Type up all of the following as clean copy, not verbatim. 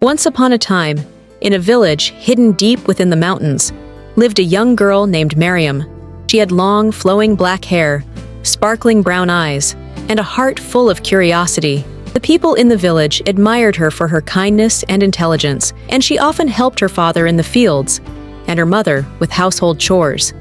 Once upon a time, in a village hidden deep within the mountains, lived a young girl named Miriam. She had long, flowing black hair, sparkling brown eyes, and a heart full of curiosity. The people in the village admired her for her kindness and intelligence, and she often helped her father in the fields and her mother with household chores.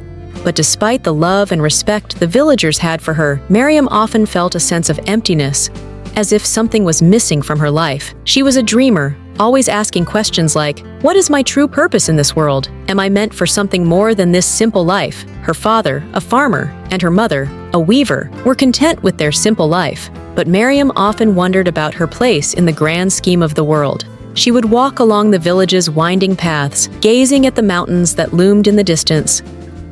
But despite the love and respect the villagers had for her, Miriam often felt a sense of emptiness, as if something was missing from her life. She was a dreamer, always asking questions like, "What is my true purpose in this world? Am I meant for something more than this simple life?" Her father, a farmer, and her mother, a weaver, were content with their simple life. But Miriam often wondered about her place in the grand scheme of the world. She would walk along the village's winding paths, gazing at the mountains that loomed in the distance,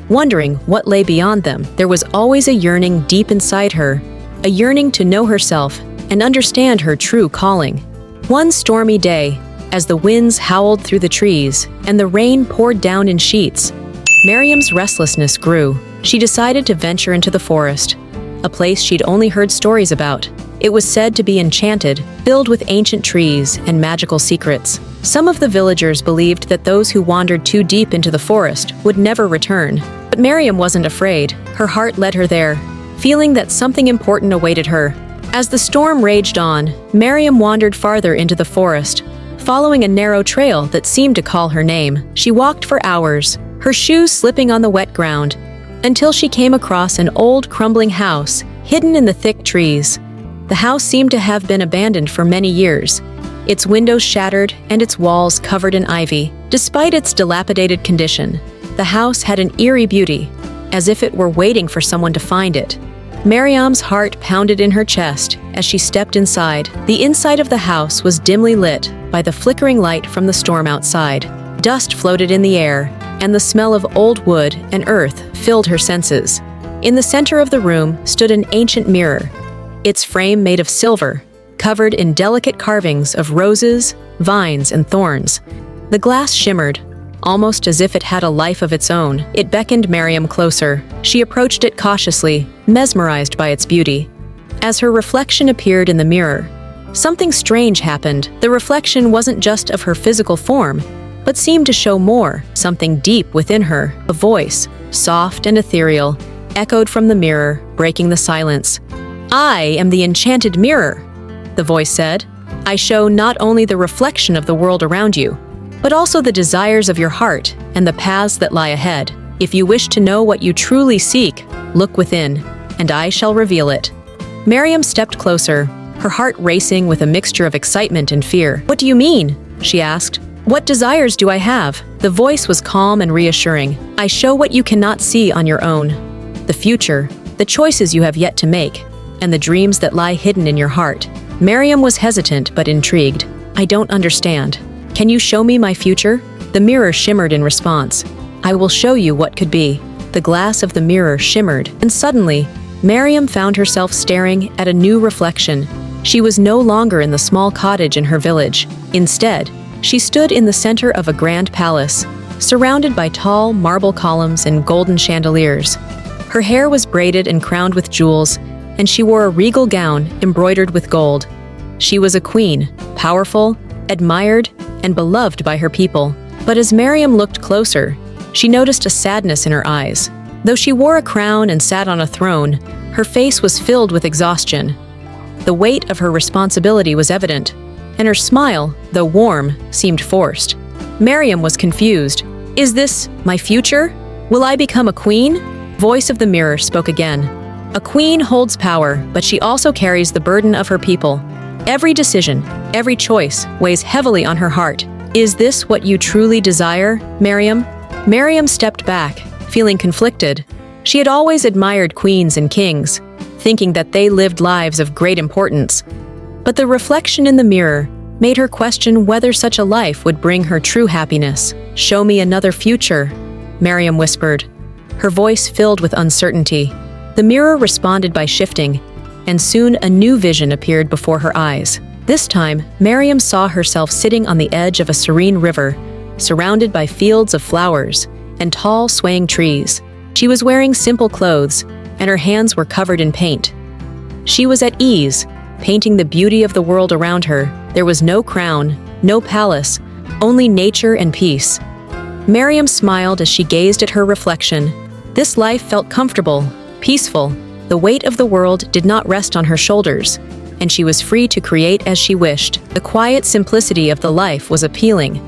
wondering what lay beyond them. There was always a yearning deep inside her, a yearning to know herself and understand her true calling. One stormy day, as the winds howled through the trees and the rain poured down in sheets, Miriam's restlessness grew. She decided to venture into the forest, a place she'd only heard stories about. It was said to be enchanted, filled with ancient trees and magical secrets. Some of the villagers believed that those who wandered too deep into the forest would never return. But Miriam wasn't afraid. Her heart led her there, feeling that something important awaited her. As the storm raged on, Miriam wandered farther into the forest, following a narrow trail that seemed to call her name. She walked for hours, her shoes slipping on the wet ground, until she came across an old crumbling house hidden in the thick trees. The house seemed to have been abandoned for many years, its windows shattered and its walls covered in ivy. Despite its dilapidated condition, the house had an eerie beauty, as if it were waiting for someone to find it. Miriam's heart pounded in her chest as she stepped inside. The inside of the house was dimly lit by the flickering light from the storm outside. Dust floated in the air, and the smell of old wood and earth filled her senses. In the center of the room stood an ancient mirror, its frame made of silver, covered in delicate carvings of roses, vines, and thorns. The glass shimmered, almost as if it had a life of its own. It beckoned Miriam closer. She approached it cautiously, mesmerized by its beauty. As her reflection appeared in the mirror, something strange happened. The reflection wasn't just of her physical form, but seemed to show more, something deep within her. A voice, soft and ethereal, echoed from the mirror, breaking the silence. "I am the Enchanted Mirror," the voice said. "I show not only the reflection of the world around you, but also the desires of your heart and the paths that lie ahead. If you wish to know what you truly seek, look within, and I shall reveal it." Miriam stepped closer, her heart racing with a mixture of excitement and fear. "What do you mean?" she asked. "What desires do I have?" The voice was calm and reassuring. "I show what you cannot see on your own. The future, the choices you have yet to make, and the dreams that lie hidden in your heart." Miriam was hesitant but intrigued. "I don't understand. Can you show me my future?" The mirror shimmered in response. "I will show you what could be." The glass of the mirror shimmered, and suddenly, Miriam found herself staring at a new reflection. She was no longer in the small cottage in her village. Instead, she stood in the center of a grand palace, surrounded by tall marble columns and golden chandeliers. Her hair was braided and crowned with jewels, and she wore a regal gown embroidered with gold. She was a queen, powerful, admired, and beloved by her people. But as Miriam looked closer, she noticed a sadness in her eyes. Though she wore a crown and sat on a throne, her face was filled with exhaustion. The weight of her responsibility was evident, and her smile, though warm, seemed forced. Miriam was confused. "Is this my future? Will I become a queen?" Voice of the mirror spoke again. "A queen holds power, but she also carries the burden of her people. Every decision, every choice weighs heavily on her heart. Is this what you truly desire, Miriam?" Miriam stepped back, feeling conflicted. She had always admired queens and kings, thinking that they lived lives of great importance. But the reflection in the mirror made her question whether such a life would bring her true happiness. "Show me another future," Miriam whispered, her voice filled with uncertainty. The mirror responded by shifting, and soon a new vision appeared before her eyes. This time, Miriam saw herself sitting on the edge of a serene river, surrounded by fields of flowers and tall, swaying trees. She was wearing simple clothes, and her hands were covered in paint. She was at ease, painting the beauty of the world around her. There was no crown, no palace, only nature and peace. Miriam smiled as she gazed at her reflection. This life felt comfortable, peaceful. The weight of the world did not rest on her shoulders, and she was free to create as she wished. The quiet simplicity of the life was appealing.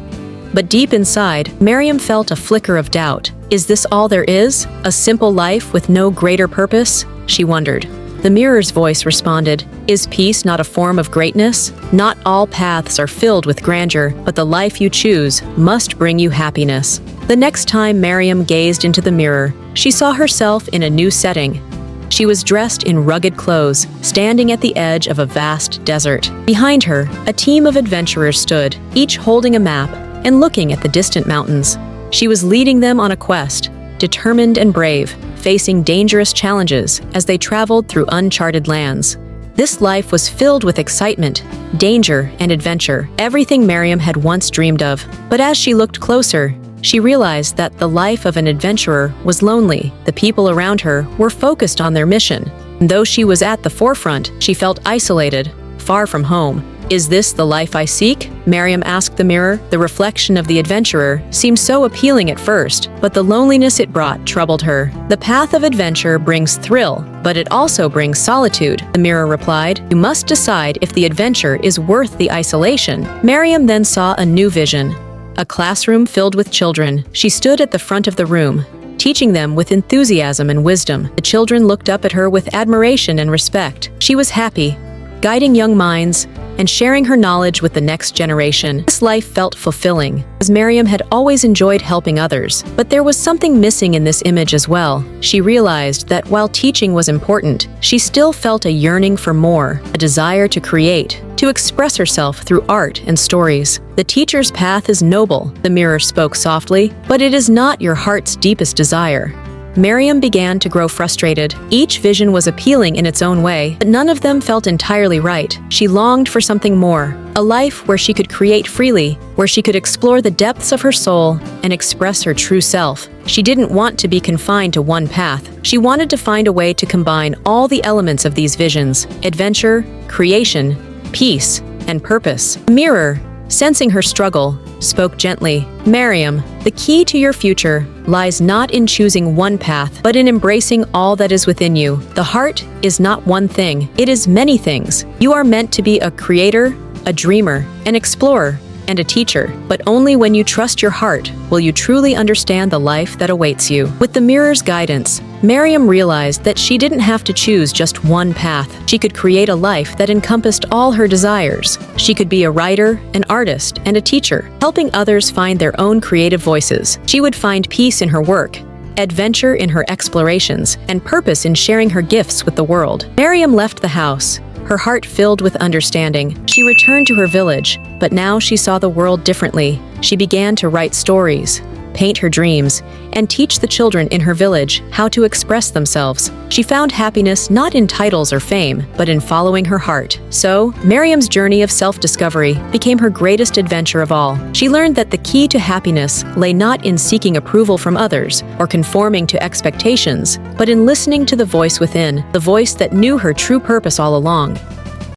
But deep inside, Miriam felt a flicker of doubt. Is this all there is? A simple life with no greater purpose? She wondered. The mirror's voice responded, "Is peace not a form of greatness? Not all paths are filled with grandeur, but the life you choose must bring you happiness." The next time Miriam gazed into the mirror, she saw herself in a new setting. She was dressed in rugged clothes, standing at the edge of a vast desert. Behind her, a team of adventurers stood, each holding a map and looking at the distant mountains. She was leading them on a quest, determined and brave, facing dangerous challenges as they traveled through uncharted lands. This life was filled with excitement, danger, and adventure, everything Miriam had once dreamed of. But as she looked closer, she realized that the life of an adventurer was lonely. The people around her were focused on their mission. And though she was at the forefront, she felt isolated, far from home. "Is this the life I seek?" Miriam asked the mirror. The reflection of the adventurer seemed so appealing at first, but the loneliness it brought troubled her. "The path of adventure brings thrill, but it also brings solitude," the mirror replied. "You must decide if the adventure is worth the isolation." Miriam then saw a new vision. A classroom filled with children. She stood at the front of the room, teaching them with enthusiasm and wisdom. The children looked up at her with admiration and respect. She was happy, guiding young minds and sharing her knowledge with the next generation. This life felt fulfilling, as Miriam had always enjoyed helping others. But there was something missing in this image as well. She realized that while teaching was important, she still felt a yearning for more, a desire to create, to express herself through art and stories. "The teacher's path is noble," the mirror spoke softly, "but it is not your heart's deepest desire." Miriam began to grow frustrated. Each vision was appealing in its own way, but none of them felt entirely right. She longed for something more, a life where she could create freely, where she could explore the depths of her soul and express her true self. She didn't want to be confined to one path. She wanted to find a way to combine all the elements of these visions: adventure, creation, peace, and purpose. The mirror, sensing her struggle, spoke gently. "Miriam, the key to your future lies not in choosing one path, but in embracing all that is within you. The heart is not one thing, it is many things. You are meant to be a creator, a dreamer, an explorer, and a teacher. But only when you trust your heart will you truly understand the life that awaits you." With the mirror's guidance, Miriam realized that she didn't have to choose just one path. She could create a life that encompassed all her desires. She could be a writer, an artist, and a teacher, helping others find their own creative voices. She would find peace in her work, adventure in her explorations, and purpose in sharing her gifts with the world. Miriam left the house, her heart filled with understanding. She returned to her village, but now she saw the world differently. She began to write stories, paint her dreams, and teach the children in her village how to express themselves. She found happiness not in titles or fame, but in following her heart. So, Miriam's journey of self-discovery became her greatest adventure of all. She learned that the key to happiness lay not in seeking approval from others or conforming to expectations, but in listening to the voice within, the voice that knew her true purpose all along.